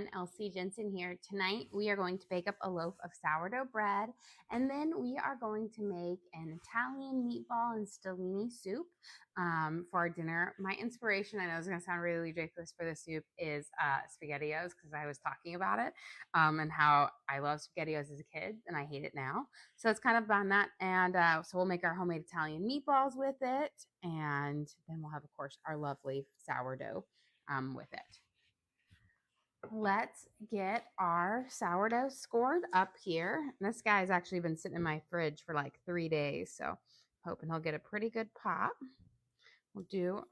everyone, Elsie Jensen here. Tonight we are going to bake up a loaf of sourdough bread, and then we are going to make an Italian meatball and stelline soup for our dinner. My inspiration, I know it's going to sound really ridiculous for the soup, is SpaghettiOs, because I was talking about it and how I love SpaghettiOs as a kid and I hate it now. So it's kind of on that, and so we'll make our homemade Italian meatballs with it, and then we'll have, of course, our lovely sourdough with it. Let's get our sourdough scored up here. And this guy's actually been sitting in my fridge for like 3 days, so I'm hoping he'll get a pretty good pop. We'll do,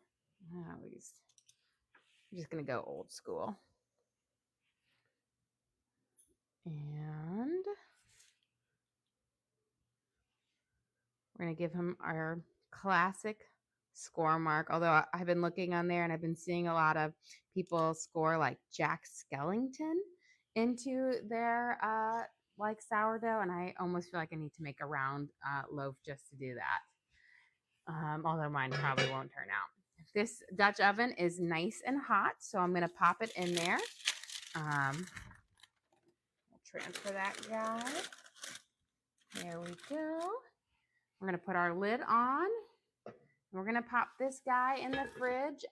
we're just gonna go old school. And we're gonna give him our classic score mark, although I've been looking on there and I've been seeing a lot of people score like Jack Skellington into their like sourdough, and I almost feel like I need to make a round loaf just to do that, although mine probably won't turn out. This Dutch oven is nice and hot, so I'm going to pop it in there. We'll transfer that guy. There we go. We're going to put our lid on. We're going to pop this guy in the fridge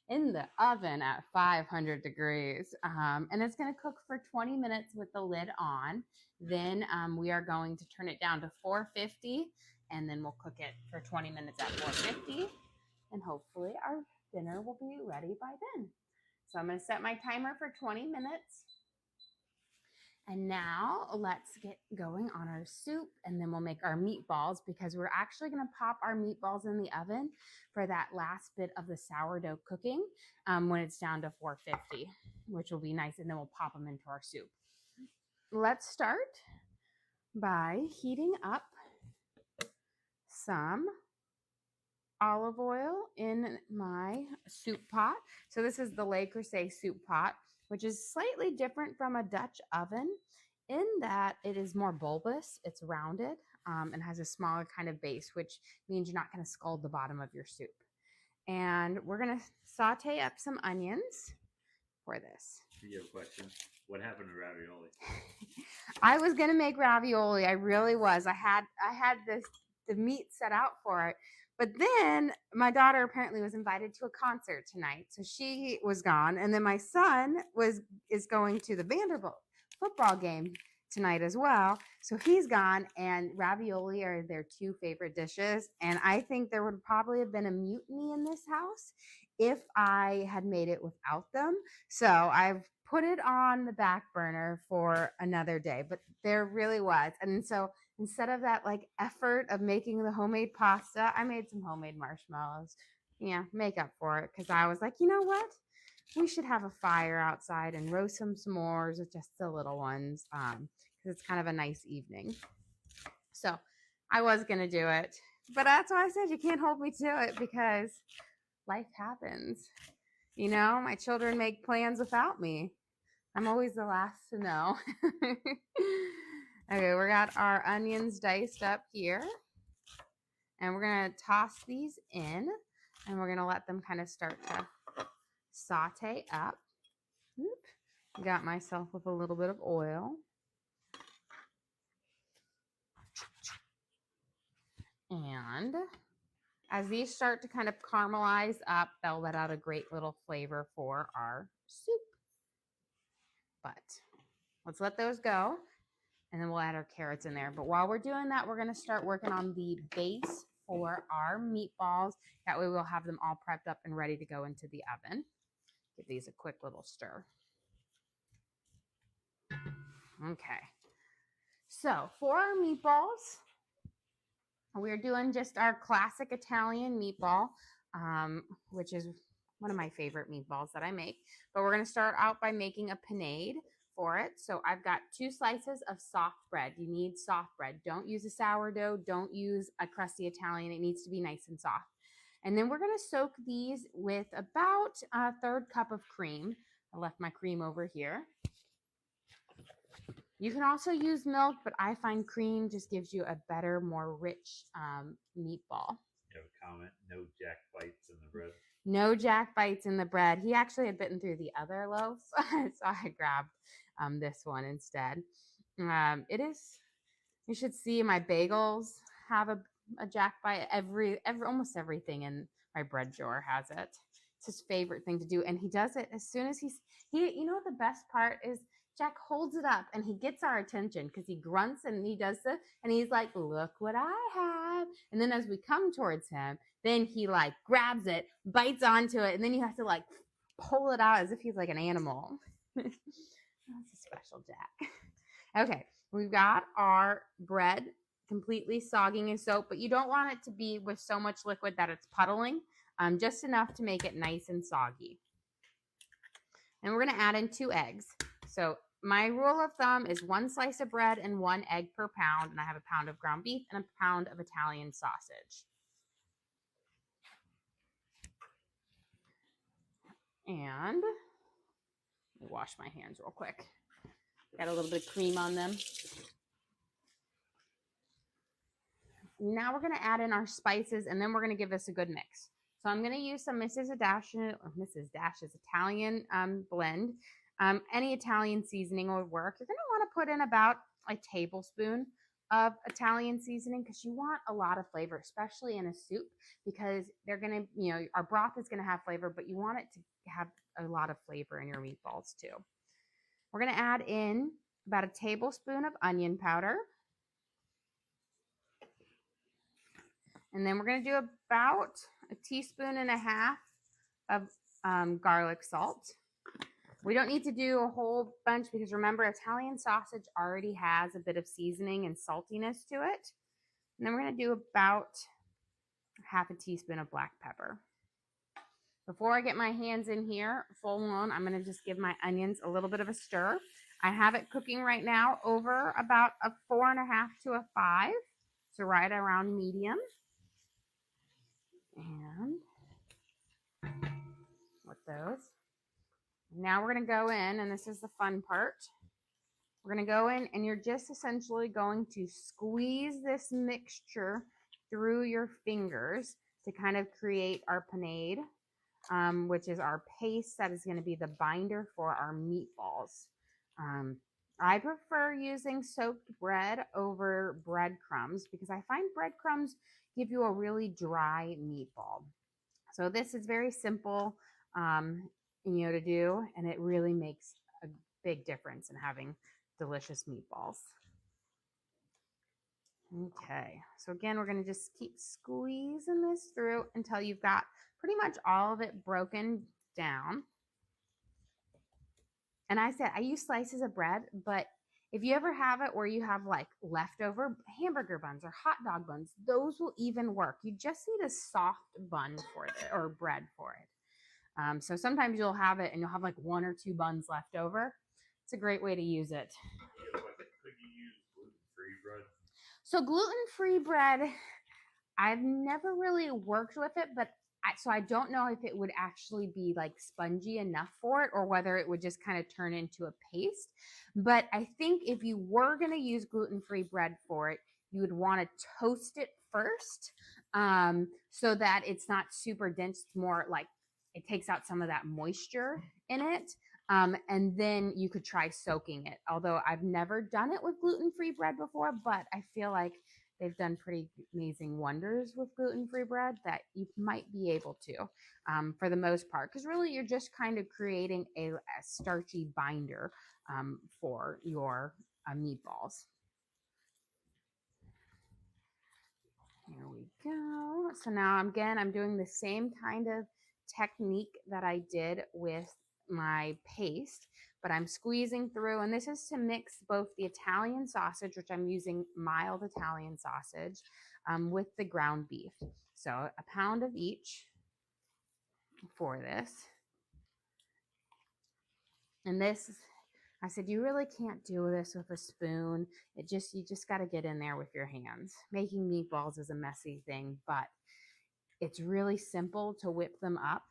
in the oven at 500 degrees. And it's going to cook for 20 minutes with the lid on. Then we are going to turn it down to 450, and then we'll cook it for 20 minutes at 450. And hopefully our dinner will be ready by then. So I'm going to set my timer for 20 minutes. And now let's get going on our soup, and then we'll make our meatballs, because we're actually going to pop our meatballs in the oven for that last bit of the sourdough cooking when it's down to 450, which will be nice, and then we'll pop them into our soup. Let's start by heating up some olive oil in my soup pot. So this is the Le Creuset soup pot, which is slightly different from a Dutch oven in that it is more bulbous, it's rounded, and has a smaller kind of base, which means you're not going to scald the bottom of your soup. And we're going to saute up some onions for this. You have a question? What happened to ravioli? I was going to make ravioli. I really was. I had the meat set out for it. But then my daughter apparently was invited to a concert tonight, so she was gone. And then my son is going to the Vanderbilt football game tonight as well, so he's gone. And ravioli are their two favorite dishes. And I think there would probably have been a mutiny in this house if I had made it without them. So I've put it on the back burner for another day. But there really was, and so instead of that like effort of making the homemade pasta, I made some homemade marshmallows. Yeah, make up for it, because I was like, you know what? We should have a fire outside and roast some s'mores with just the little ones, because it's kind of a nice evening. So I was going to do it, but that's why I said you can't hold me to it, because life happens. You know, my children make plans without me. I'm always the last to know. Okay, we got our onions diced up here, and we're going to toss these in, and we're going to let them kind of start to saute up. Oop. Got myself with a little bit of oil. And as these start to kind of caramelize up, they'll let out a great little flavor for our soup. But let's let those go, and then we'll add our carrots in there. But while we're doing that, we're going to start working on the base for our meatballs. That way we'll have them all prepped up and ready to go into the oven. Give these a quick little stir. Okay. So for our meatballs, we're doing just our classic Italian meatball, which is one of my favorite meatballs that I make. But we're going to start out by making a panade for it. So I've got 2 slices of soft bread. You need soft bread. Don't use a sourdough. Don't use a crusty Italian. It needs to be nice and soft. And then we're going to soak these with about a 1/3 cup of cream. I left my cream over here. You can also use milk, but I find cream just gives you a better, more rich meatball. You have a comment? No jack bites in the bread. No jack bites in the bread. He actually had bitten through the other loaf, so I grabbed this one instead. It is. You should see my bagels have a jack bite. Every almost everything in my bread drawer has it. It's his favorite thing to do, and he does it as soon as he. You know what the best part is? Jack holds it up and he gets our attention because he grunts and he does this and he's like, "Look what I have!" And then as we come towards him, then he like grabs it, bites onto it, and then you have to like pull it out as if he's like an animal. That's a special Jack. Okay, we've got our bread completely sogging in soap, but you don't want it to be with so much liquid that it's puddling, just enough to make it nice and soggy. And we're going to add in 2 eggs. So my rule of thumb is 1 slice of bread and 1 egg per pound, and I have a pound of ground beef and a pound of Italian sausage. And let me wash my hands real quick. Got a little bit of cream on them. Now we're going to add in our spices, and then we're going to give this a good mix. So I'm going to use some Mrs. Dash's Italian blend. Any Italian seasoning will work. You're going to want to put in about a tablespoon of Italian seasoning because you want a lot of flavor, especially in a soup, because they're going to, our broth is going to have flavor, but you want it to have a lot of flavor in your meatballs too. We're going to add in about a tablespoon of onion powder. And then we're going to do about a teaspoon and a half of garlic salt. We don't need to do a whole bunch because remember, Italian sausage already has a bit of seasoning and saltiness to it. And then we're going to do about half a teaspoon of black pepper. Before I get my hands in here full on, I'm going to just give my onions a little bit of a stir. I have it cooking right now over about a 4.5 to a 5. So right around medium. And with those. Now we're going to go in, and this is the fun part. We're going to go in, and you're just essentially going to squeeze this mixture through your fingers to kind of create our panade, which is our paste that is going to be the binder for our meatballs. I prefer using soaked bread over breadcrumbs because I find breadcrumbs give you a really dry meatball. So this is very simple, to do, and it really makes a big difference in having delicious meatballs. Okay, so again, we're going to just keep squeezing this through until you've got pretty much all of it broken down. And I said I use slices of bread, but if you ever have it where you have like leftover hamburger buns or hot dog buns, those will even work. You just need a soft bun for it or bread for it. So sometimes you'll have it and you'll have like 1 or 2 buns left over. It's a great way to use it. Could you use gluten-free bread? So gluten-free bread, I've never really worked with it, but so I don't know if it would actually be like spongy enough for it or whether it would just kind of turn into a paste. But I think if you were going to use gluten-free bread for it, you would want to toast it first so that it's not super dense. It's more like it takes out some of that moisture in it. And then you could try soaking it. Although I've never done it with gluten-free bread before, but I feel like they've done pretty amazing wonders with gluten-free bread that you might be able to for the most part. Because really you're just kind of creating a starchy binder for your meatballs. Here we go. So now again, I'm doing the same kind of technique that I did with my paste, but I'm squeezing through, and this is to mix both the Italian sausage, which I'm using mild Italian sausage, with the ground beef. So a pound of each for this. And this, I said, you really can't do this with a spoon. You just got to get in there with your hands. Making meatballs is a messy thing, but it's really simple to whip them up.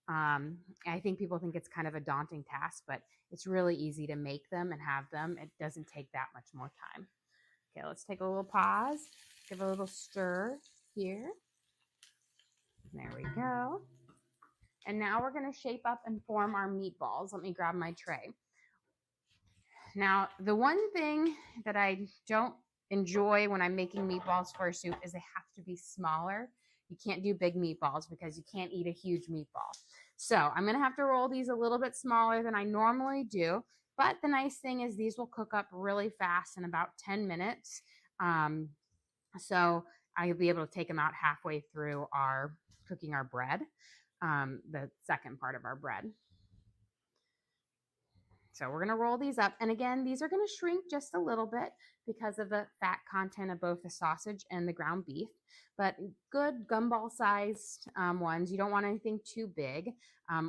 I think people think it's kind of a daunting task, but it's really easy to make them and have them. It doesn't take that much more time. Okay, let's take a little pause, give a little stir here. There we go. And now we're going to shape up and form our meatballs. Let me grab my tray. Now, the one thing that I don't enjoy when I'm making meatballs for a soup is they have to be smaller. You can't do big meatballs because you can't eat a huge meatball. So I'm going to have to roll these a little bit smaller than I normally do. But the nice thing is these will cook up really fast in about 10 minutes. So I'll be able to take them out halfway through our cooking our bread, the second part of our bread. So we're going to roll these up. And again, these are going to shrink just a little bit because of the fat content of both the sausage and the ground beef, but good gumball sized ones. You don't want anything too big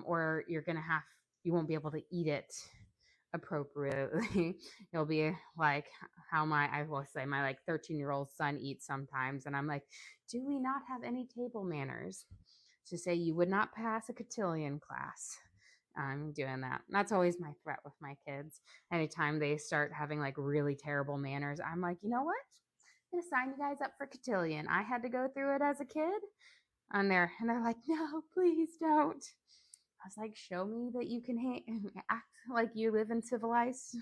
or you won't be able to eat it appropriately. You'll be like how my 13-year-old son eats sometimes. And I'm like, do we not have any table manners? To say you would not pass a cotillion class. I'm doing that. That's always my threat with my kids. Anytime they start having like really terrible manners, I'm like, you know what? I'm gonna sign you guys up for cotillion. I had to go through it as a kid. And they're like, no, please don't. I was like, show me that you can act like you live in civilized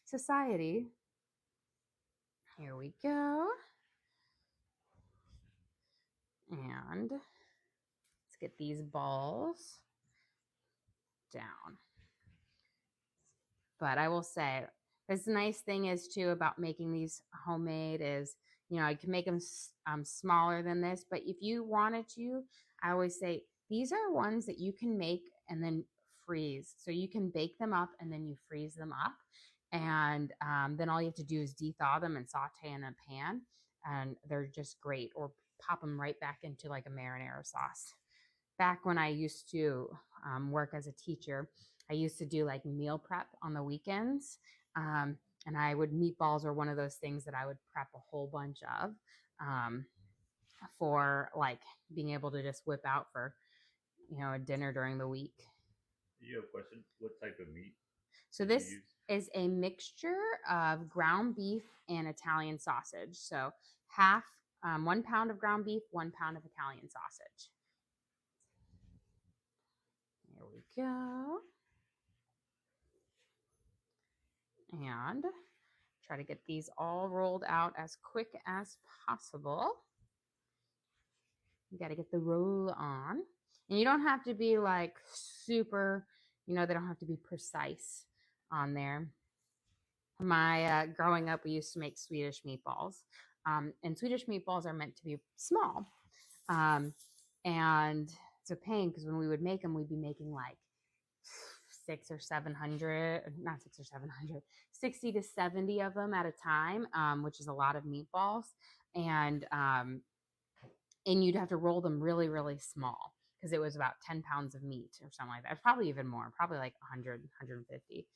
society. Here we go. And let's get these balls down. But I will say, this nice thing is too about making these homemade is, I can make them smaller than this, but if you wanted to, I always say these are ones that you can make and then freeze. So you can bake them up and then you freeze them up. And then all you have to do is de-thaw them and saute in a pan. And they're just great. Or pop them right back into like a marinara sauce. Back when I used to work as a teacher, I used to do like meal prep on the weekends. And meatballs are one of those things that I would prep a whole bunch of for like being able to just whip out for, a dinner during the week. You have a question? What type of meat? So this is a mixture of ground beef and Italian sausage. So 1 pound of ground beef, 1 pound of Italian sausage. There we go. And try to get these all rolled out as quick as possible. You got to get the roll on. And you don't have to be like super, they don't have to be precise on there. My growing up, we used to make Swedish meatballs. And Swedish meatballs are meant to be small. And it's a pain because when we would make them, we'd be making like 60 to 70 of them at a time, which is a lot of meatballs. And you'd have to roll them really, really small because it was about 10 pounds of meat or something like that. Probably even more, probably like 100, 150.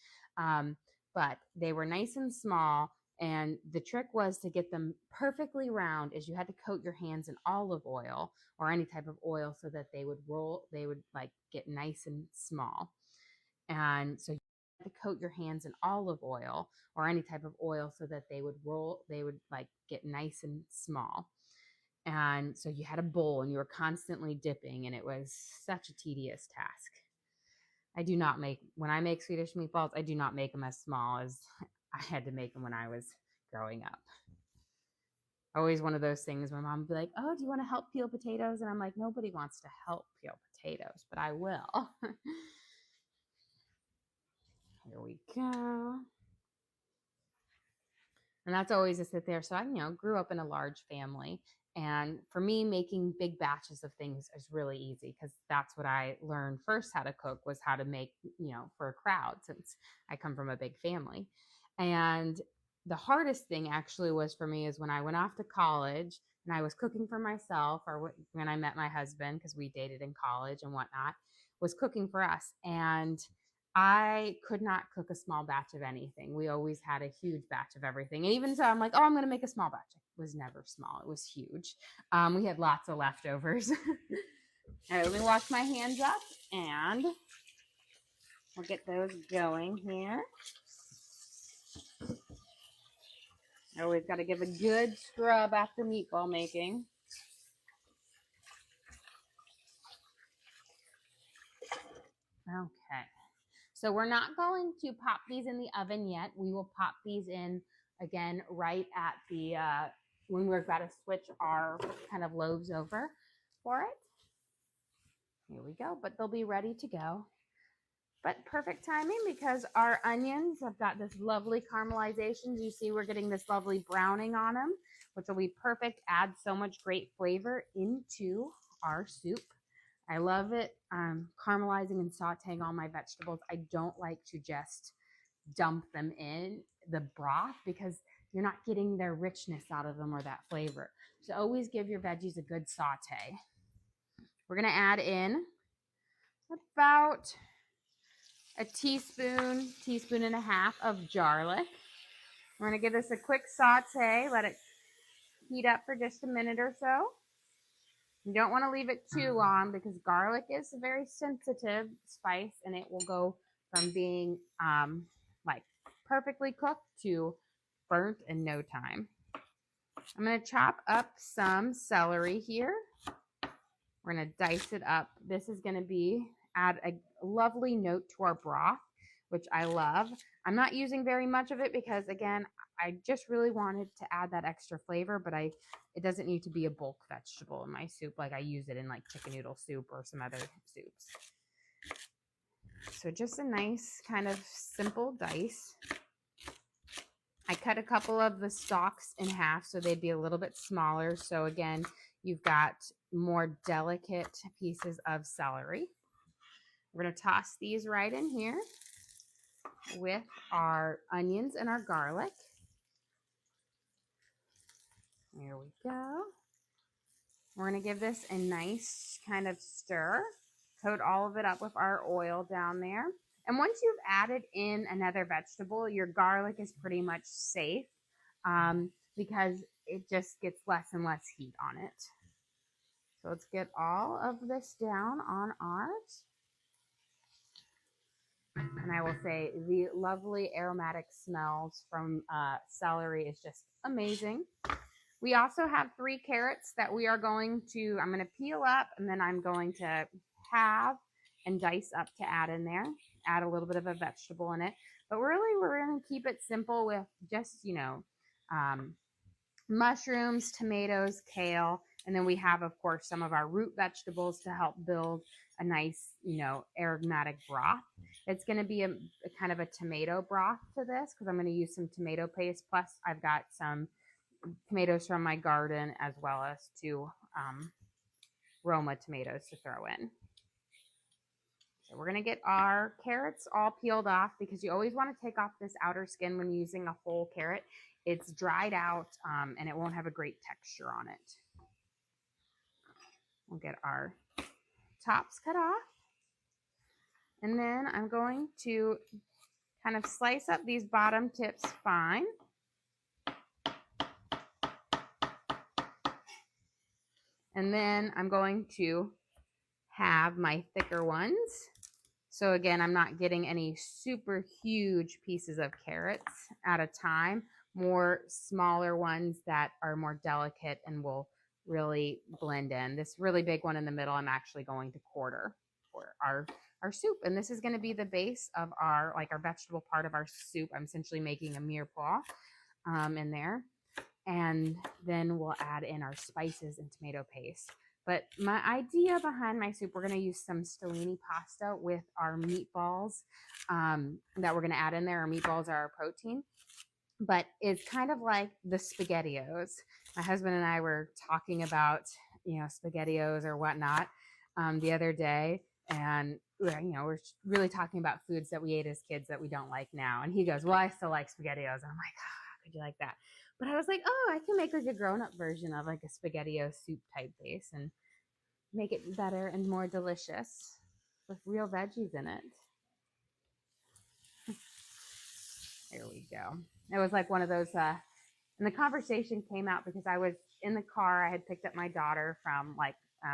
But they were nice and small. And the trick was to get them perfectly round is you had to coat your hands in olive oil or any type of oil so that they would like get nice and small. And so you had to coat your hands in olive oil or any type of oil so that they would like get nice and small. And so you had a bowl and you were constantly dipping, and it was such a tedious task. When I make Swedish meatballs, I do not make them as small as I had to make them when I was growing up. Always one of those things my mom would be like, oh, do you want to help peel potatoes? And I'm like, nobody wants to help peel potatoes, but I will. Here we go. And that's always a sit there. So I, grew up in a large family. And for me, making big batches of things is really easy because that's what I learned first how to cook was how to make, for a crowd since I come from a big family. And the hardest thing actually was for me is when I went off to college and I was cooking for myself or when I met my husband, because we dated in college and whatnot, was cooking for us. And I could not cook a small batch of anything. We always had a huge batch of everything. And even so, I'm like, oh, I'm going to make a small batch. It was never small. It was huge. We had lots of leftovers. All right, let me wash my hands up and we'll get those going here. Always got to give a good scrub after meatball making. Okay. So we're not going to pop these in the oven yet. We will pop these in again right at the when we're about to switch our kind of loaves over for it. Here we go, but they'll be ready to go. But perfect timing because our onions have got this lovely caramelization. You see we're getting this lovely browning on them, which will be perfect. Add so much great flavor into our soup. I love it caramelizing and sauteing all my vegetables. I don't like to just dump them in the broth because you're not getting their richness out of them or that flavor. So always give your veggies a good saute. We're going to add in about a teaspoon and a half of garlic. We're going to give this a quick saute, let it heat up for just a minute or so. You don't want to leave it too long because garlic is a very sensitive spice and it will go from being like perfectly cooked to burnt in no time. I'm going to chop up some celery here. We're going to dice it up. This is going to add a lovely note to our broth, which I love. I'm not using very much of it because, again, I just really wanted to add that extra flavor, but it doesn't need to be a bulk vegetable in my soup like I use it in like chicken noodle soup or some other soups. So just a nice kind of simple dice. I cut a couple of the stalks in half so they'd be a little bit smaller. So again, you've got more delicate pieces of celery. We're going to toss these right in here with our onions and our garlic. There we go. We're going to give this a nice kind of stir. Coat all of it up with our oil down there. And once you've added in another vegetable, your garlic is pretty much safe because it just gets less and less heat on it. So let's get all of this down on ours. And I will say the lovely aromatic smells from celery is just amazing. We also have 3 carrots that I'm going to peel up and then I'm going to halve and dice up to add in there. Add a little bit of a vegetable in it. But really, we're going to keep it simple with just, mushrooms, tomatoes, kale. And then we have, of course, some of our root vegetables to help build a nice, aromatic broth. It's going to be a kind of a tomato broth to this because I'm going to use some tomato paste. Plus, I've got some tomatoes from my garden as well as 2 Roma tomatoes to throw in. So we're going to get our carrots all peeled off because you always want to take off this outer skin when using a whole carrot. It's dried out and it won't have a great texture on it. We'll get our tops cut off. And then I'm going to kind of slice up these bottom tips fine. And then I'm going to have my thicker ones. So again, I'm not getting any super huge pieces of carrots at a time, more smaller ones that are more delicate and will really blend in. This really big one in the middle, I'm actually going to quarter for our soup. And this is going to be the base of our vegetable part of our soup. I'm essentially making a meatball in there. And then we'll add in our spices and tomato paste. But my idea behind my soup, we're going to use some stelline pasta with our meatballs that we're going to add in there. Our meatballs are our protein. But it's kind of like the SpaghettiOs. My husband and I were talking about, SpaghettiOs or whatnot the other day. And, we're really talking about foods that we ate as kids that we don't like now. And he goes, well, I still like SpaghettiOs. And I'm like, oh, how could you like that? But I was like, oh, I can make like a grown-up version of like a SpaghettiO soup type base and make it better and more delicious with real veggies in it. There we go. It was like one of those, and the conversation came out because I was in the car. I had picked up my daughter from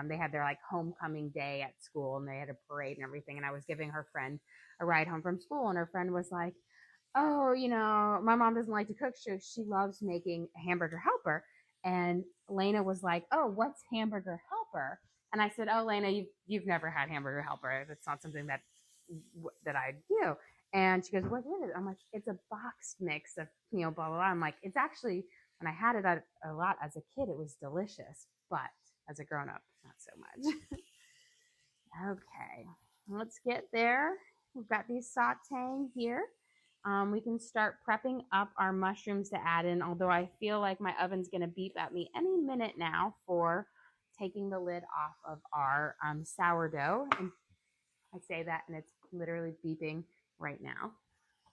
they had their homecoming day at school and they had a parade and everything. And I was giving her friend a ride home from school. And her friend was like, oh, my mom doesn't like to cook. So she loves making a hamburger helper. And Lena was like, oh, what's hamburger helper? And I said, oh, Lena, you've never had hamburger helper. It's not something that that I do. And she goes, what is it? I'm like, it's a boxed mix of, blah, blah, blah. I'm like, it's actually, when I had it a lot as a kid, it was delicious. But as a grown up, not so much. Okay, let's get there. We've got these sauteing here. We can start prepping up our mushrooms to add in, although I feel like my oven's going to beep at me any minute now for taking the lid off of our sourdough. And I say that and it's literally beeping right now.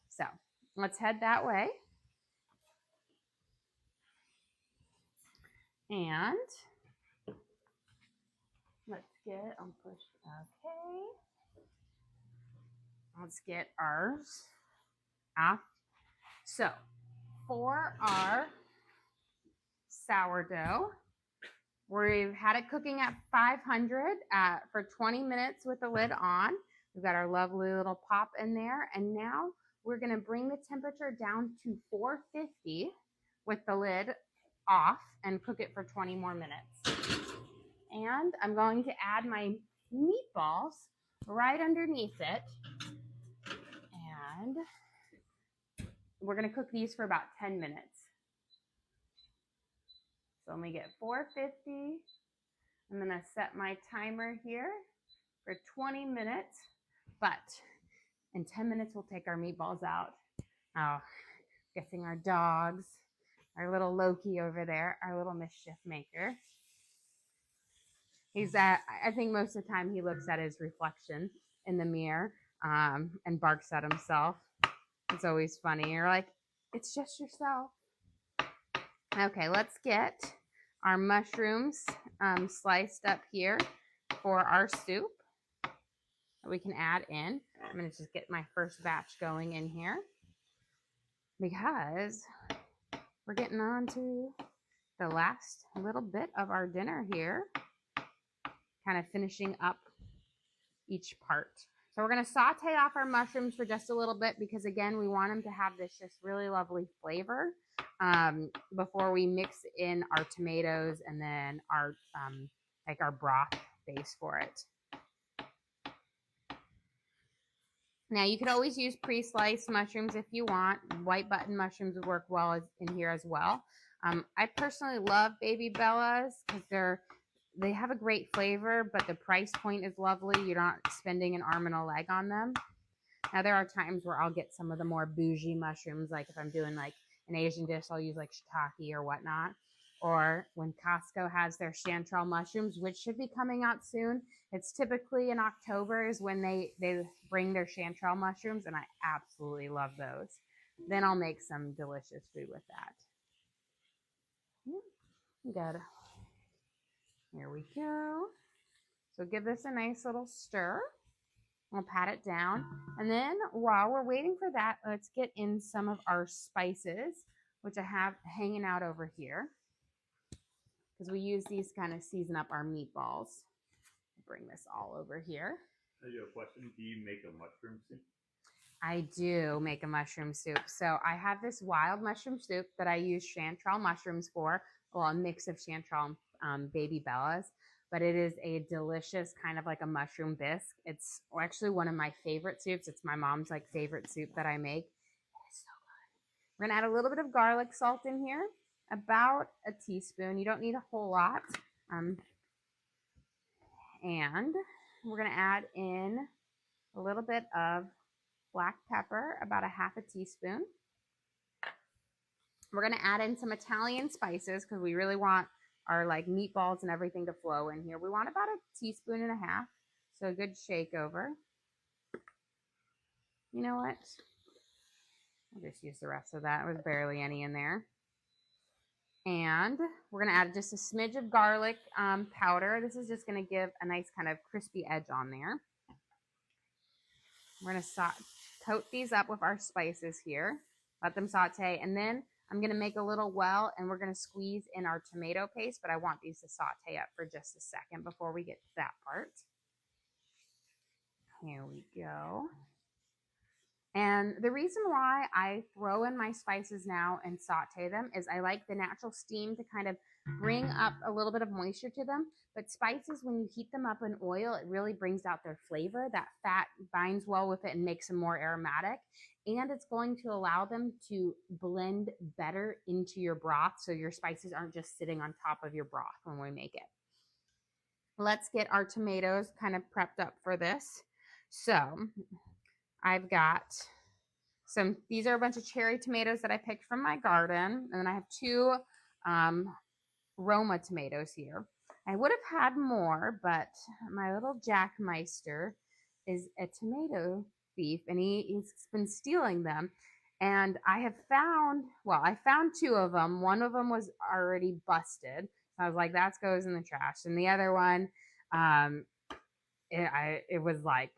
So let's head that way. And let's get, I'll push, okay. Let's get ours off. So for our sourdough, we've had it cooking at 500 for 20 minutes with the lid on. We've got our lovely little pop in there. And now we're going to bring the temperature down to 450 with the lid off and cook it for 20 more minutes. And I'm going to add my meatballs right underneath it. And we're going to cook these for about 10 minutes. So let me get 450. I'm going to set my timer here for 20 minutes, but in 10 minutes, we'll take our meatballs out. Oh, guessing our dogs, our little Loki over there, our little mischief maker. He's I think most of the time he looks at his reflection in the mirror and barks at himself. It's always funny. You're like, it's just yourself. Okay, let's get our mushrooms sliced up here for our soup that we can add in. I'm going to just get my first batch going in here because we're getting on to the last little bit of our dinner here, kind of finishing up each part. So we're going to saute off our mushrooms for just a little bit because, again, we want them to have this just really lovely flavor before we mix in our tomatoes and then our like our broth base for it. Now, you could always use pre-sliced mushrooms if you want. White button mushrooms would work well in here as well. I personally love baby bellas because they have a great flavor, but the price point is lovely. You're not spending an arm and a leg on them. Now, there are times where I'll get some of the more bougie mushrooms, like if I'm doing like an Asian dish, I'll use like shiitake or whatnot. Or when Costco has their chanterelle mushrooms, which should be coming out soon. It's typically in October is when they bring their chanterelle mushrooms, and I absolutely love those. Then I'll make some delicious food with that. Good. Here we go. So give this a nice little stir. We'll pat it down. And then while we're waiting for that, let's get in some of our spices, which I have hanging out over here, because we use these kind of season up our meatballs. Bring this all over here. I have a question. Do you make a mushroom soup? I do make a mushroom soup. So I have this wild mushroom soup that I use chanterelle mushrooms for. Well, a mix of chanterelle and baby bellas. But it is a delicious kind of like a mushroom bisque. It's actually one of my favorite soups. It's my mom's like favorite soup that I make. It is so good. We're going to add a little bit of garlic salt in here. About a teaspoon. You don't need a whole lot. And we're going to add in a little bit of black pepper, about a half a teaspoon. We're going to add in some Italian spices because we really want our like meatballs and everything to flow in here. We want about a teaspoon and a half. So a good shake over. You know what? I'll just use the rest of that. There was barely any in there. And we're going to add just a smidge of garlic powder. This is just going to give a nice kind of crispy edge on there. We're going to coat these up with our spices here. Let them saute. And then I'm going to make a little well, and we're going to squeeze in our tomato paste. But I want these to saute up for just a second before we get to that part. Here we go. And the reason why I throw in my spices now and saute them is I like the natural steam to kind of bring up a little bit of moisture to them. But spices, when you heat them up in oil, it really brings out their flavor. That fat binds well with it and makes them more aromatic. And it's going to allow them to blend better into your broth so your spices aren't just sitting on top of your broth when we make it. Let's get our tomatoes kind of prepped up for this. So I've got these are a bunch of cherry tomatoes that I picked from my garden. And then I have two Roma tomatoes here. I would have had more, but my little Jackmeister is a tomato thief and he's been stealing them. And I found two of them. One of them was already busted. I was like, that goes in the trash. And the other one, it was like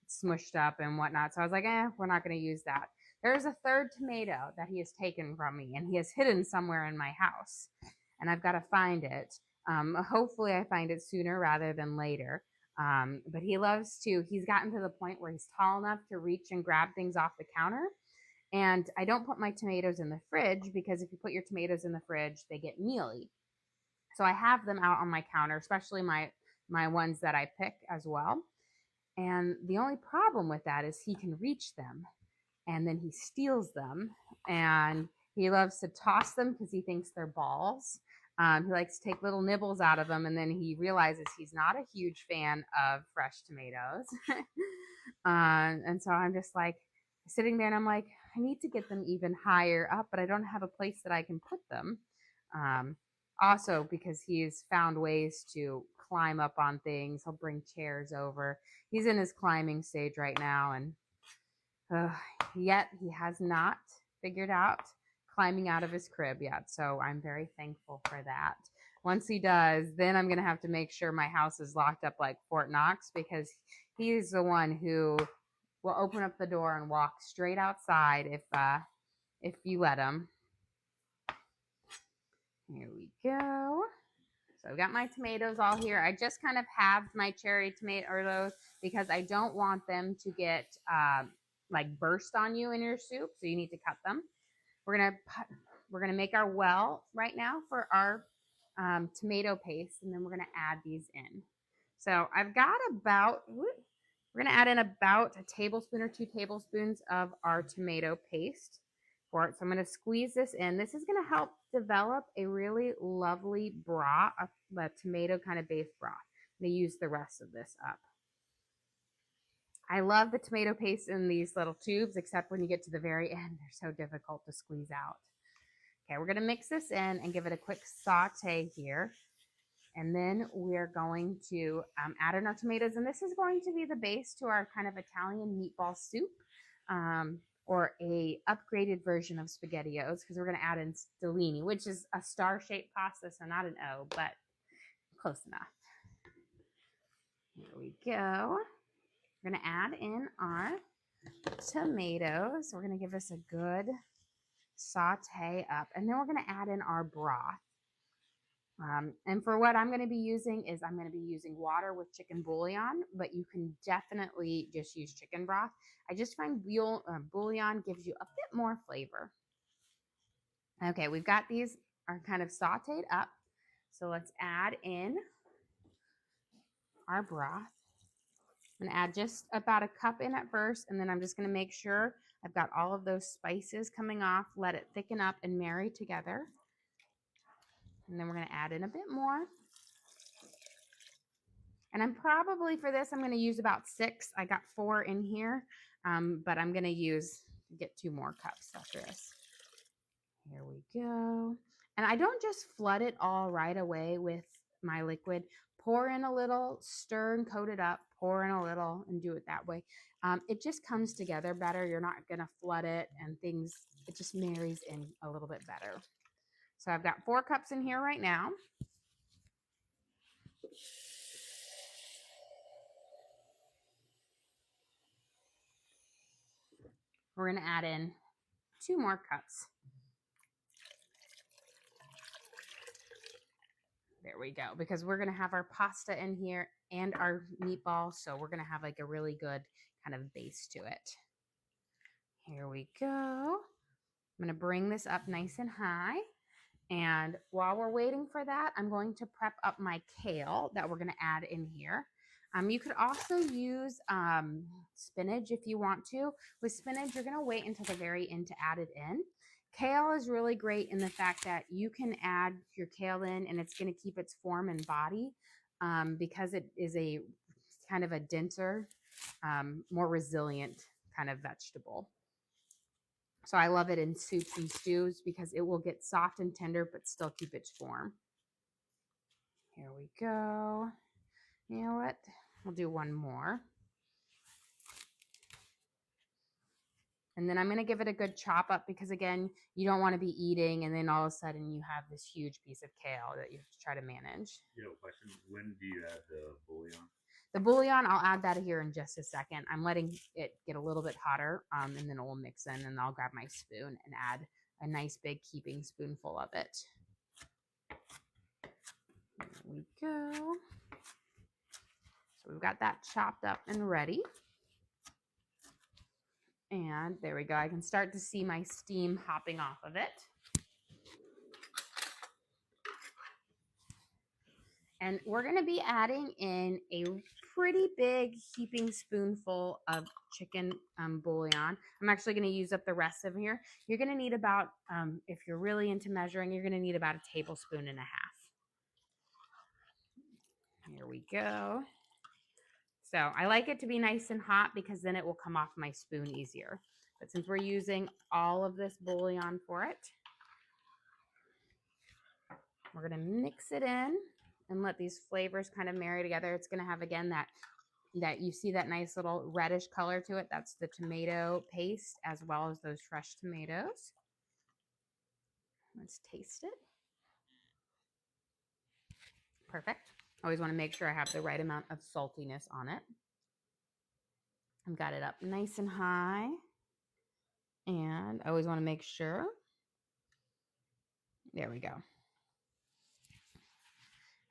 smushed up and whatnot. So I was like, we're not going to use that. There's a third tomato that he has taken from me and he has hidden somewhere in my house. And I've got to find it. Hopefully I find it sooner rather than later. But he's gotten to the point where he's tall enough to reach and grab things off the counter. And I don't put my tomatoes in the fridge because if you put your tomatoes in the fridge, they get mealy. So I have them out on my counter, especially my ones that I pick as well. And the only problem with that is he can reach them and then he steals them and he loves to toss them because he thinks they're balls. He likes to take little nibbles out of them and then he realizes he's not a huge fan of fresh tomatoes. And so I'm just like sitting there and I'm like, I need to get them even higher up, but I don't have a place that I can put them. Also because he's found ways to climb up on things. He'll bring chairs over. He's in his climbing stage right now and yet he has not figured out climbing out of his crib yet. So I'm very thankful for that. Once he does, then I'm going to have to make sure my house is locked up like Fort Knox because he's the one who will open up the door and walk straight outside if you let him. Here we go. So I've got my tomatoes all here. I just kind of halved my cherry tomatoes because I don't want them to get like burst on you in your soup. So you need to cut them. We're gonna make our well right now for our tomato paste, and then we're gonna add these in. So I've got we're gonna add in about a tablespoon or 2 tablespoons of our tomato paste for it. So I'm gonna squeeze this in. This is gonna help develop a really lovely broth, a tomato kind of based broth. I'm gonna use the rest of this up. I love the tomato paste in these little tubes, except when you get to the very end, they're so difficult to squeeze out. Okay, we're going to mix this in and give it a quick saute here. And then we're going to add in our tomatoes. And this is going to be the base to our kind of Italian meatball soup or a upgraded version of SpaghettiOs because we're going to add in stelline, which is a star-shaped pasta, so not an O, but close enough. Here we go. We're going to add in our tomatoes. We're going to give this a good saute up. And then we're going to add in our broth. And for what I'm going to be using is I'm going to be using water with chicken bouillon, but you can definitely just use chicken broth. I just find bouillon gives you a bit more flavor. Okay, we've got these are kind of sauteed up. So let's add in our broth. I'm going to add just about a cup in at first, and then I'm just going to make sure I've got all of those spices coming off, let it thicken up and marry together. And then we're going to add in a bit more. And I'm probably, for this, I'm going to use about 6. I got 4 in here, but I'm going to get 2 more cups after this. Here we go. And I don't just flood it all right away with my liquid. Pour in a little, stir and coat it up, pour in a little and do it that way. It just comes together better. You're not going to flood it and it just marries in a little bit better. So I've got 4 cups in here right now. We're going to add in 2 more cups. There we go, because we're going to have our pasta in here and our meatball, so we're going to have like a really good kind of base to it. Here we go. I'm going to bring this up nice and high, And while we're waiting for that, I'm going to prep up my kale that we're going to add in here. You could also use spinach if you want to. With spinach, you're going to wait until the very end to add it in. Kale is really great in the fact that you can add your kale in and it's going to keep its form and body because it is a kind of a denser, more resilient kind of vegetable. So I love it in soups and stews because it will get soft and tender, but still keep its form. Here we go. You know what? We'll do one more. And then I'm going to give it a good chop up because, again, you don't want to be eating and then all of a sudden you have this huge piece of kale that you have to try to manage. You know, question, when do you add the bouillon? The bouillon, I'll add that here in just a second. I'm letting it get a little bit hotter and then it will mix in and I'll grab my spoon and add a nice big heaping spoonful of it. There we go. So we've got that chopped up and ready. And there we go. I can start to see my steam hopping off of it. And we're going to be adding in a pretty big heaping spoonful of chicken bouillon. I'm actually going to use up the rest of here. You're going to need about, if you're really into measuring, you're going to need about a tablespoon and a half. Here we go. So I like it to be nice and hot because then it will come off my spoon easier. But since we're using all of this bouillon for it, we're going to mix it in and let these flavors kind of marry together. It's going to have, again, that you see that nice little reddish color to it. That's the tomato paste as well as those fresh tomatoes. Let's taste it. Perfect. Always want to make sure I have the right amount of saltiness on it. I've got it up nice and high. And I always want to make sure. There we go.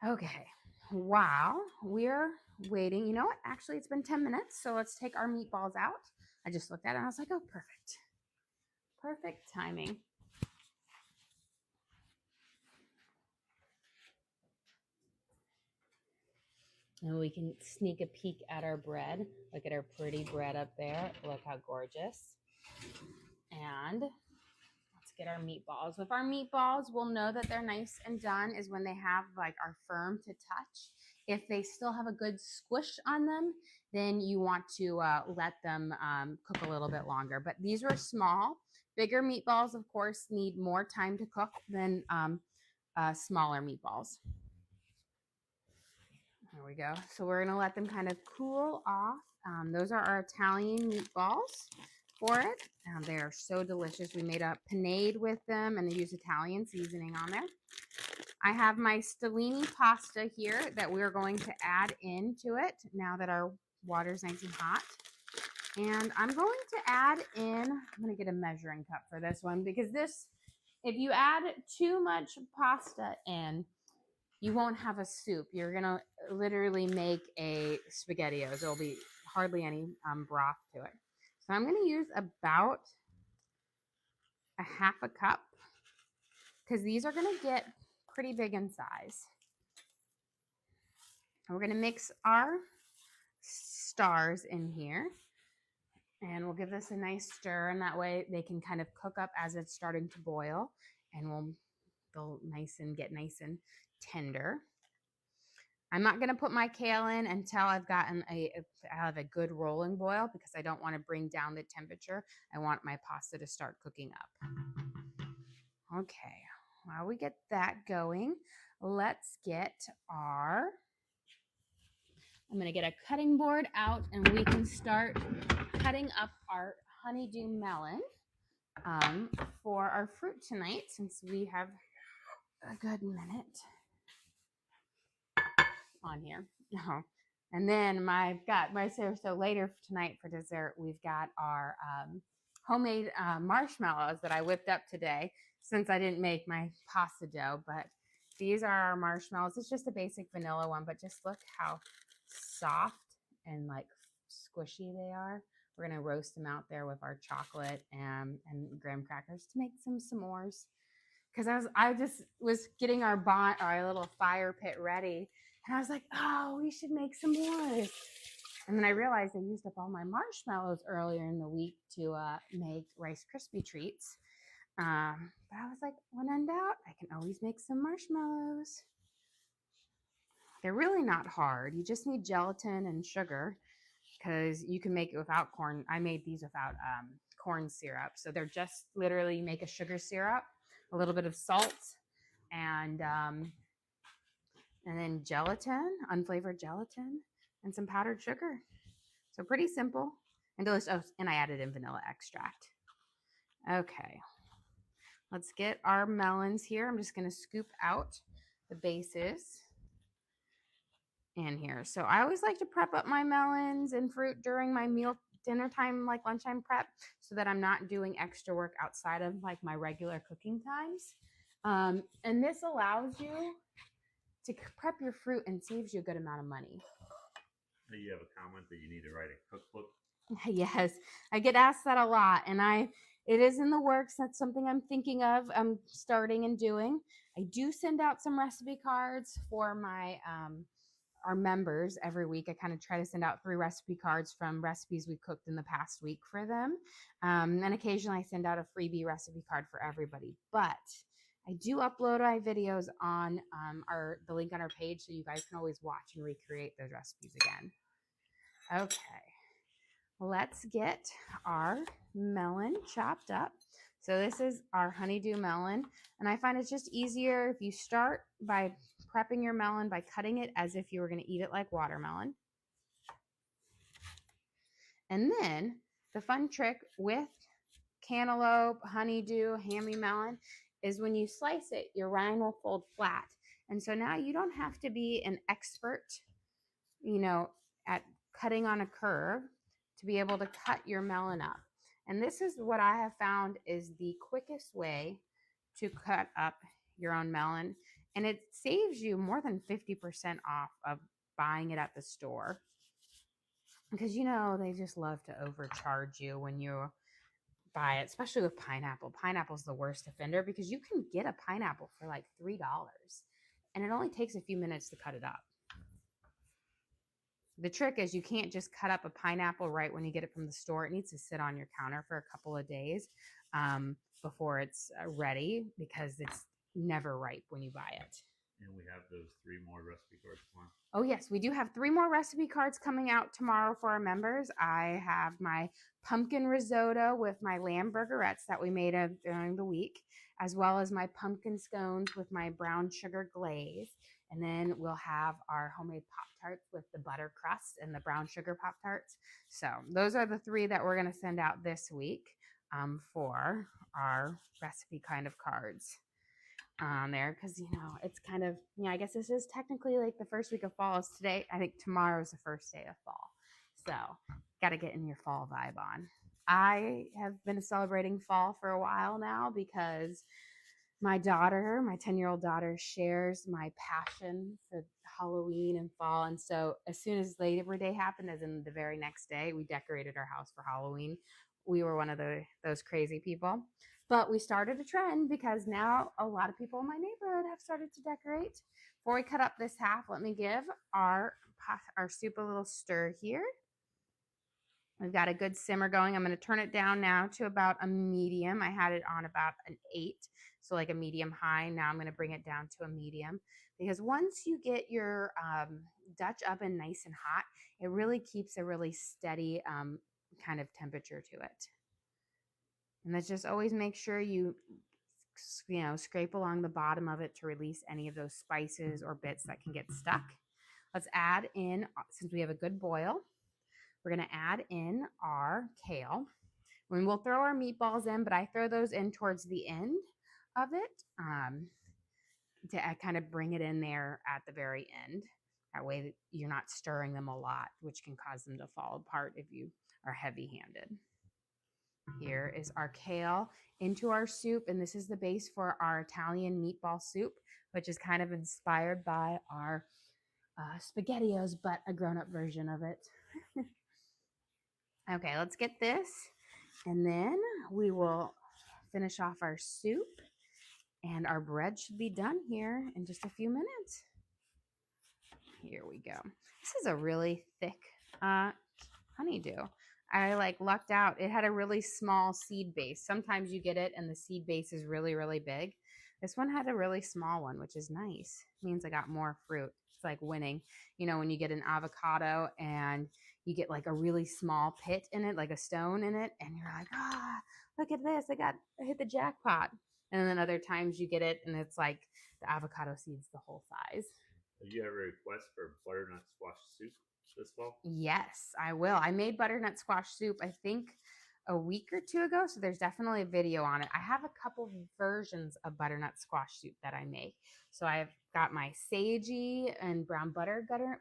Okay. While we're waiting, you know what? Actually, it's been 10 minutes. So let's take our meatballs out. I just looked at it and I was like, oh, perfect. Perfect timing. And we can sneak a peek at our bread. Look at our pretty bread up there. Look how gorgeous. And let's get our meatballs. With our meatballs, we'll know that they're nice and done is when they have like are firm to touch. If they still have a good squish on them, then you want to let them cook a little bit longer. But these were small. Bigger meatballs, of course, need more time to cook than smaller meatballs. There we go. So we're going to let them kind of cool off. Those are our Italian meatballs for it. They are so delicious. We made a panade with them and they use Italian seasoning on there. I have my stelline pasta here that we're going to add into it now that our water's nice and hot. And I'm going to add in, I'm going to get a measuring cup for this one because this, if you add too much pasta in, you won't have a soup. You're going to literally make a SpaghettiOs. There'll be hardly any broth to it. So I'm going to use about a half a cup because these are going to get pretty big in size. And we're going to mix our stars in here. And we'll give this a nice stir, and that way they can kind of cook up as it's starting to boil, and they'll get nice and tender. I'm not going to put my kale in until I've gotten I have a good rolling boil because I don't want to bring down the temperature. I want my pasta to start cooking up. Okay, while we get that going, let's get I'm going to get a cutting board out and we can start cutting up our honeydew melon for our fruit tonight since we have a good minute on here. And then so later tonight for dessert, we've got our homemade marshmallows that I whipped up today since I didn't make my pasta dough, but these are our marshmallows. It's just a basic vanilla one, but just look how soft and like squishy they are. We're going to roast them out there with our chocolate and graham crackers to make some s'mores because I just was getting our little fire pit ready, and I was like, oh, we should make some more. And then I realized I used up all my marshmallows earlier in the week to make Rice Krispie treats. But I was like, when in doubt, I can always make some marshmallows. They're really not hard. You just need gelatin and sugar, because you can make it without corn. I made these without corn syrup. So they're just literally, you make a sugar syrup, a little bit of salt, and then gelatin, unflavored gelatin, and some powdered sugar. So pretty simple and delicious. Oh, and I added in vanilla extract. Okay, let's get our melons here. I'm just going to scoop out the bases in here. So I always like to prep up my melons and fruit during my dinner time, like lunchtime prep, so that I'm not doing extra work outside of like my regular cooking times. And this allows you to prep your fruit and saves you a good amount of money. You have a comment that you need to write a cookbook. Yes, I get asked that a lot, and it is in the works. That's something I'm thinking of. I'm starting and doing. I do send out some recipe cards for my our members every week. I kind of try to send out 3 recipe cards from recipes we cooked in the past week for them, and occasionally I send out a freebie recipe card for everybody. But I do upload my videos on the link on our page, so you guys can always watch and recreate those recipes again. Okay. Let's get our melon chopped up. So this is our honeydew melon, and I find it's just easier if you start by prepping your melon by cutting it as if you were going to eat it like watermelon. And then the fun trick with cantaloupe, honeydew, hammy melon is when you slice it, your rind will fold flat. And so now you don't have to be an expert, at cutting on a curve to be able to cut your melon up. And this is what I have found is the quickest way to cut up your own melon. And it saves you more than 50% off of buying it at the store. Because, they just love to overcharge you when you buy it, especially with pineapple. Pineapple's the worst offender because you can get a pineapple for like $3 and it only takes a few minutes to cut it up. The trick is you can't just cut up a pineapple right when you get it from the store. It needs to sit on your counter for a couple of days before it's ready, because it's never ripe when you buy it. And we have those 3 more recipe cards tomorrow. Oh, yes, we do have 3 more recipe cards coming out tomorrow for our members. I have my pumpkin risotto with my lamb burgerettes that we made during the week, as well as my pumpkin scones with my brown sugar glaze. And then we'll have our homemade Pop-Tarts with the butter crust and the brown sugar Pop-Tarts. So those are the 3 that we're going to send out this week for our recipe kind of cards on there, because it's kind of, I guess this is technically like the first week of fall. Is today. I think tomorrow's the first day of fall, so got to get in your fall vibe on. I have been celebrating fall for a while now because my 10-year-old daughter, shares my passion for Halloween and fall. And so as soon as Labor Day happened, as in the very next day, we decorated our house for Halloween. We were one of those crazy people. But we started a trend because now a lot of people in my neighborhood have started to decorate. Before we cut up this half, let me give our soup a little stir here. We've got a good simmer going. I'm going to turn it down now to about a medium. I had it on about an 8, so like a medium high. Now I'm going to bring it down to a medium, because once you get your Dutch oven nice and hot, it really keeps a really steady kind of temperature to it. And let's just always make sure you scrape along the bottom of it to release any of those spices or bits that can get stuck. Let's add in, since we have a good boil, we're going to add in our kale. We'll throw our meatballs in, but I throw those in towards the end of it to kind of bring it in there at the very end. That way that you're not stirring them a lot, which can cause them to fall apart if you are heavy-handed. Here is our kale into our soup, and this is the base for our Italian meatball soup, which is kind of inspired by our SpaghettiOs, but a grown-up version of it. Okay, let's get this, and then we will finish off our soup. And our bread should be done here in just a few minutes. Here we go. This is a really thick honeydew. I like lucked out. It had a really small seed base. Sometimes you get it and the seed base is really, really big. This one had a really small one, which is nice. It means I got more fruit. It's like winning. You know, when you get an avocado and you get like a really small pit in it, like a stone in it, and you're like, look at this. I hit the jackpot. And then other times you get it and it's like the avocado seed's the whole size. Have you ever request for butternut squash soup this fall? Yes, I will. I made butternut squash soup, I think a week or two ago. So there's definitely a video on it. I have a couple versions of butternut squash soup that I make. So I've got my sagey and brown butternut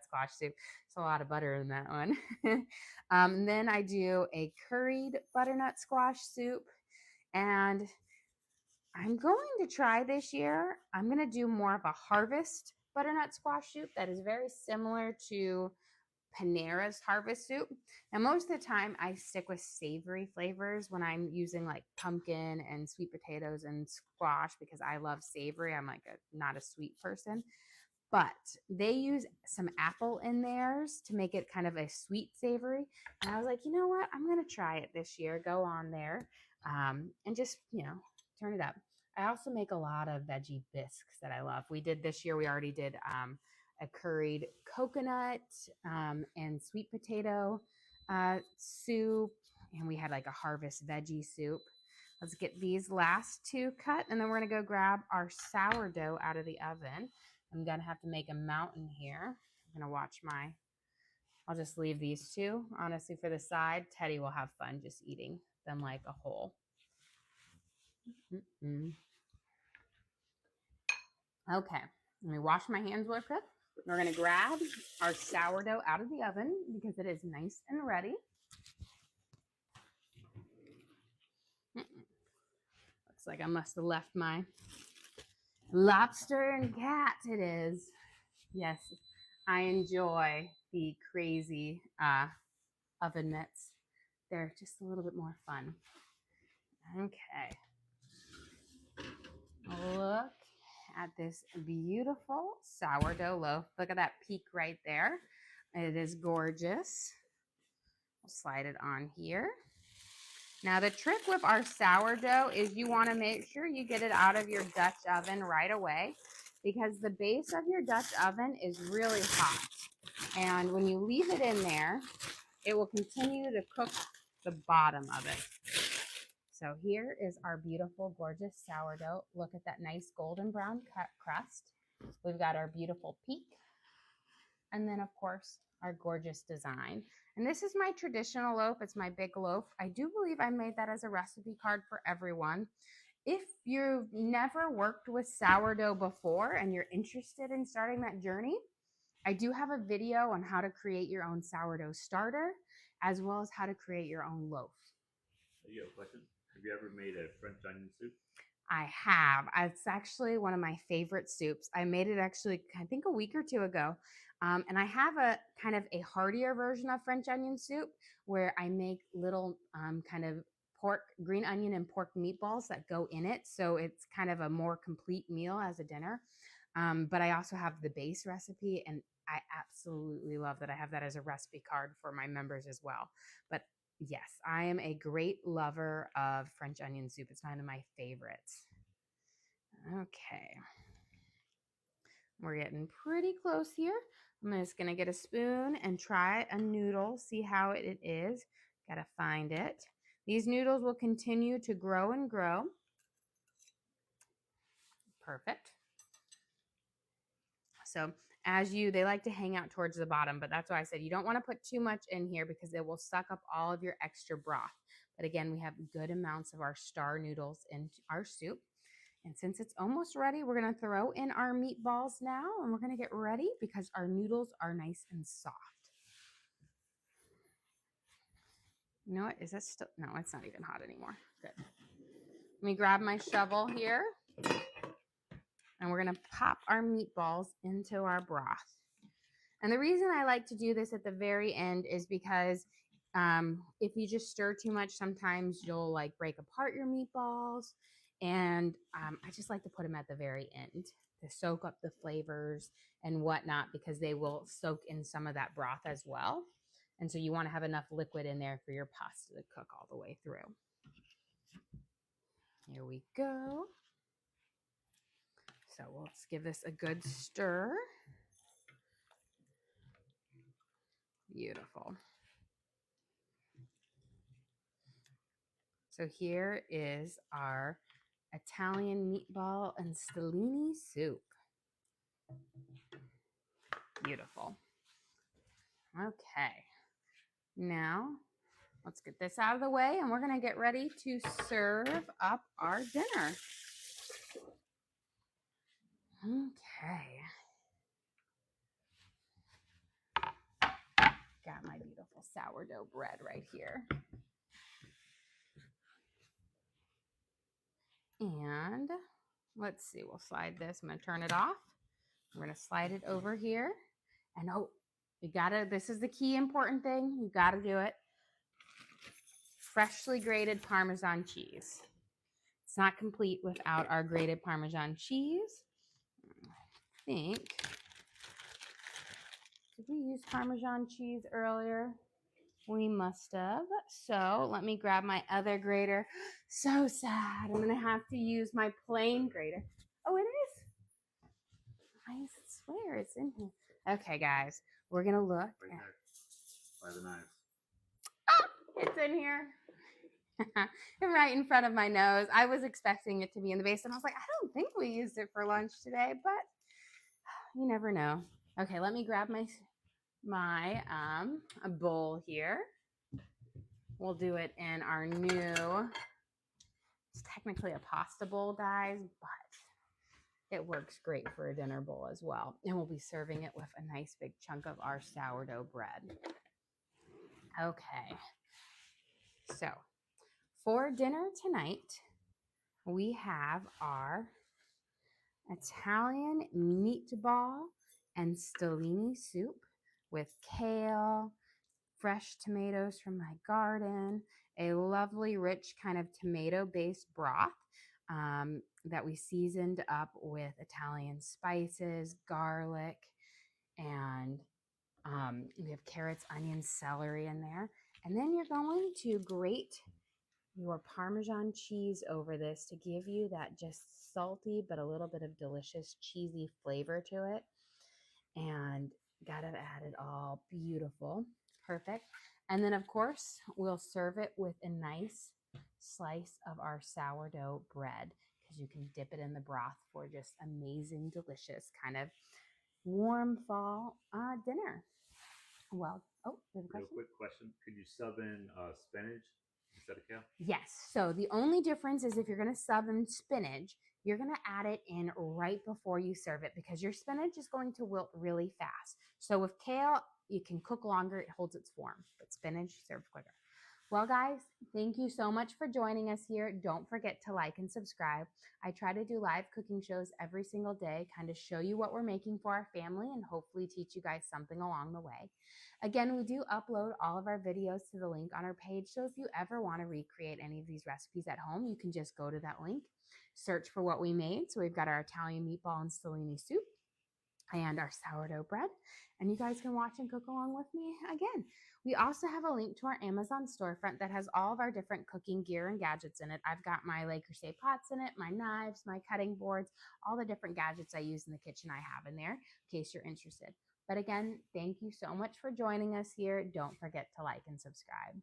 squash soup. It's a lot of butter in that one. And then I do a curried butternut squash soup. And I'm going to try this year. I'm going to do more of a harvest butternut squash soup that is very similar to Panera's harvest soup. And most of the time I stick with savory flavors when I'm using like pumpkin and sweet potatoes and squash because I love savory. I'm like not a sweet person. But they use some apple in theirs to make it kind of a sweet savory. And I was like, you know what? I'm going to try it this year. Go on there and just, turn it up. I also make a lot of veggie bisques that I love. We already did a curried coconut and sweet potato soup. And we had like a harvest veggie soup. Let's get these last two cut. And then we're going to go grab our sourdough out of the oven. I'm going to have to make a mountain here. I'm going to watch I'll just leave these two, honestly, for the side. Teddy will have fun just eating them like a whole. Okay, let me wash my hands real quick. We're going to grab our sourdough out of the oven because it is nice and ready. Looks like I must have left my lobster and cat. It is. Yes, I enjoy the crazy oven mitts. They're just a little bit more fun. Okay. Look at this beautiful sourdough loaf. Look at that peak right there. It is gorgeous. We'll slide it on here. Now the trick with our sourdough is you want to make sure you get it out of your Dutch oven right away because the base of your Dutch oven is really hot. And when you leave it in there, it will continue to cook the bottom of it. So here is our beautiful, gorgeous sourdough. Look at that nice golden brown crust. We've got our beautiful peak. And then, of course, our gorgeous design. And this is my traditional loaf. It's my big loaf. I do believe I made that as a recipe card for everyone. If you've never worked with sourdough before and you're interested in starting that journey, I do have a video on how to create your own sourdough starter, as well as how to create your own loaf. You have a question? Have you ever made a French onion soup? I have. It's actually one of my favorite soups. I made it actually, I think a week or two ago. And I have a kind of a heartier version of French onion soup where I make little kind of green onion and pork meatballs that go in it. So it's kind of a more complete meal as a dinner. But I also have the base recipe, and I absolutely love that I have that as a recipe card for my members as well. But yes, I am a great lover of French onion soup. It's one of my favorites. Okay. We're getting pretty close here. I'm just going to get a spoon and try a noodle, see how it is. Got to find it. These noodles will continue to grow and grow. Perfect. So they like to hang out towards the bottom, but that's why I said you don't want to put too much in here because it will suck up all of your extra broth. But again, we have good amounts of our star noodles in our soup. And since it's almost ready, we're going to throw in our meatballs now, and we're going to get ready because our noodles are nice and soft. You know what? Is that still? No, it's not even hot anymore. Good. Let me grab my shovel here. And we're going to pop our meatballs into our broth. And the reason I like to do this at the very end is because if you just stir too much, sometimes you'll like break apart your meatballs. And I just like to put them at the very end to soak up the flavors and whatnot, because they will soak in some of that broth as well. And so you want to have enough liquid in there for your pasta to cook all the way through. Here we go. So let's give this a good stir. Beautiful. So here is our Italian meatball and stelline soup. Beautiful. Okay. Now, let's get this out of the way and we're going to get ready to serve up our dinner. Okay. Got my beautiful sourdough bread right here. And let's see, we'll slide this. I'm going to turn it off. We're going to slide it over here. And oh, you got to, this is the key important thing. You got to do it. Freshly grated Parmesan cheese. It's not complete without our grated Parmesan cheese. I think, did we use Parmesan cheese earlier? We must have. So let me grab my other grater. So sad. I'm going to have to use my plain grater. Oh, it is. I swear it's in here. Okay, guys. We're going to look. Right there. By the knives. Oh, it's in here. Right in front of my nose. I was expecting it to be in the basin. I was like, I don't think we used it for lunch today, but you never know. Okay, let me grab my a bowl here. We'll do it in our new, it's technically a pasta bowl, guys, but it works great for a dinner bowl as well. And we'll be serving it with a nice big chunk of our sourdough bread. Okay, so for dinner tonight, we have our Italian meatball and stelline soup with kale, fresh tomatoes from my garden, a lovely rich kind of tomato-based broth that we seasoned up with Italian spices, garlic, and we have carrots, onions, celery in there. And then you're going to grate your Parmesan cheese over this to give you that just salty but a little bit of delicious cheesy flavor to it. And got it added all beautiful. Perfect. And then, of course, we'll serve it with a nice slice of our sourdough bread, because you can dip it in the broth for just amazing, delicious kind of warm fall dinner. Well, oh, there's a question? Real quick question. Could you sub in spinach instead of kale? Yes. So the only difference is if you're going to sub in spinach, you're going to add it in right before you serve it, because your spinach is going to wilt really fast. So with kale, you can cook longer. It holds its form. But spinach serves quicker. Well, guys, thank you so much for joining us here. Don't forget to like and subscribe. I try to do live cooking shows every single day, kind of show you what we're making for our family and hopefully teach you guys something along the way. Again, we do upload all of our videos to the link on our page. So if you ever want to recreate any of these recipes at home, you can just go to that link, search for what we made. So we've got our Italian meatball and stelline soup and our sourdough bread, and you guys can watch and cook along with me again. We also have a link to our Amazon storefront that has all of our different cooking gear and gadgets in it. I've got my Le Creuset pots in it, my knives, my cutting boards, all the different gadgets I use in the kitchen I have in there in case you're interested. But again, thank you so much for joining us here. Don't forget to like and subscribe.